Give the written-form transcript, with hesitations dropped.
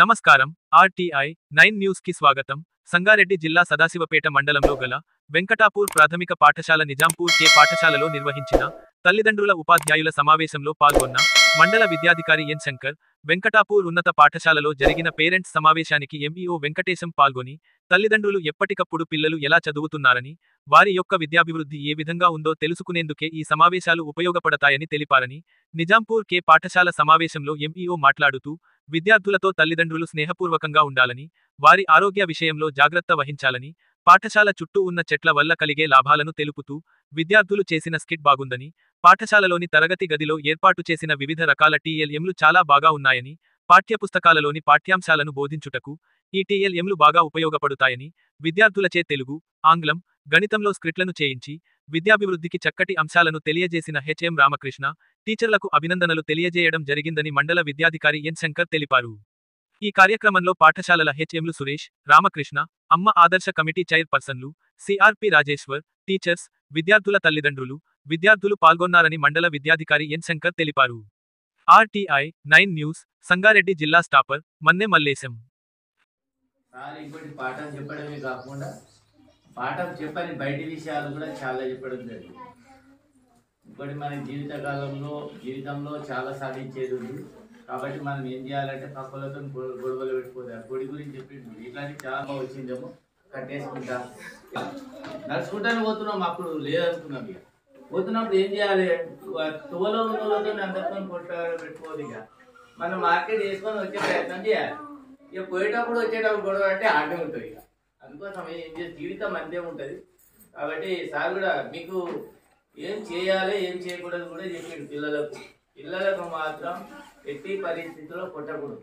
నమస్కారం. RTI 9 news కి స్వాగతం. సంగారెడ్డి జిల్లా సదాశివపేట మండలంలో గల వెంకటాపూర్ ప్రాథమిక పాఠశాల నిజాంపూర్ కే పాఠశాలలో నిర్వహించిన తల్లిదండ్రుల ఉపాధ్యాయుల సమావేశంలో పాల్గొన్న మండల విద్యాధికారి ఎన్ శంకర్, వెంకటాపూర్ ఉన్నత పాఠశాలలో జరిగిన పేరెంట్స్ సమావేశానికి ఎంఈఓ వెంకటేశం పాల్గొని, తల్లిదండ్రులు ఎప్పటికప్పుడు పిల్లలు ఎలా చదువుతున్నారని, వారి యొక్క విద్యాభివృద్ధి ఏ విధంగా ఉందో తెలుసుకునేందుకే ఈ సమావేశాలు ఉపయోగపడతాయని తెలిపారని, నిజాంపూర్ కే పాఠశాల సమావేశంలో ఎంఈఓ మాట్లాడుతూ, విద్యార్థులతో తల్లిదండ్రులు స్నేహపూర్వకంగా ఉండాలని, వారి ఆరోగ్య విషయంలో జాగ్రత్త వహించాలని, పాఠశాల చుట్టూ ఉన్న చెట్ల వల్ల కలిగే లాభాలను తెలుపుతూ, విద్యార్థులు చేసిన స్కిట్ బాగుందని, పాఠశాలలోని తరగతి గదిలో ఏర్పాటు చేసిన వివిధ రకాల టీఎల్ఎంలు చాలా బాగా ఉన్నాయని, పాఠ్యపుస్తకాలలోని పాఠ్యాంశాలను బోధించుటకు ఈ టీఎల్ఎంలు బాగా ఉపయోగపడుతాయని, విద్యార్థులచే తెలుగు, ఆంగ్లం, గణితంలో స్క్రిప్ట్లను చేయించి, విద్యాభివృద్ధికి చక్కటి అంశాలను తెలియజేసిన హెచ్ఎం రామకృష్ణ, టీచర్లకు అభినందనలు తెలియజేయడం జరిగిందని మండల విద్యాధికారి ఎన్ శంకర్ తెలిపారు. ఈ కార్యక్రమంలో పాఠశాలల హెచ్ఎంలు సురేష్, రామకృష్ణ, అమ్మ ఆదర్శ కమిటీ చైర్పర్సన్లు, సిఆర్పి రాజేశ్వర్, టీచర్స్, విద్యార్థుల తల్లిదండ్రులు, విద్యార్థులు పాల్గొన్నారని మండల విద్యాధికారి ఎన్ శంకర్ తెలిపారు. ఆర్టీఐ 9 న్యూస్, సంగారెడ్డి జిల్లా స్టాపర్ మన్నె మల్లేశం. ఇంకోటి పాఠం చెప్పడమే కాకుండా పాఠం చెప్పని బయటి విషయాలు కూడా చాలా చెప్పడం జరిగింది. ఇంకోటి మన జీవితంలో చాలా సాధించేది ఉంది. కాబట్టి మనం ఏం చేయాలంటే పక్కలతో గొడవలు పెట్టుకోవాలి. గుడి గురించి చెప్పింది ఇట్లాంటి చాలా వచ్చిందేమో కట్టేసుకుంటా నడుచుకుంటానే పోతున్నాం. అప్పుడు లేదనుకున్నాం. ఇక పోతున్నప్పుడు ఏం చేయాలి? తువలో ఉన్నతో అందరితో కొట్టాలి పెట్టుకోదు. ఇక మనం మార్కెట్ చేసుకొని వచ్చే ప్రయత్నం చేయాలి. ఇక పోయేటప్పుడు వచ్చేటప్పుడు గొడవ అంటే ఆడే ఉంటుంది. ఇక అందుకోసం ఏం చేసి జీవితం అంతే ఉంటుంది. కాబట్టి సార్ కూడా మీకు ఏం చేయాలి ఏం చేయకూడదు కూడా చెప్పిండు. పిల్లలకు మాత్రం ఎట్టి పరిస్థితుల్లో కొట్టకూడదు.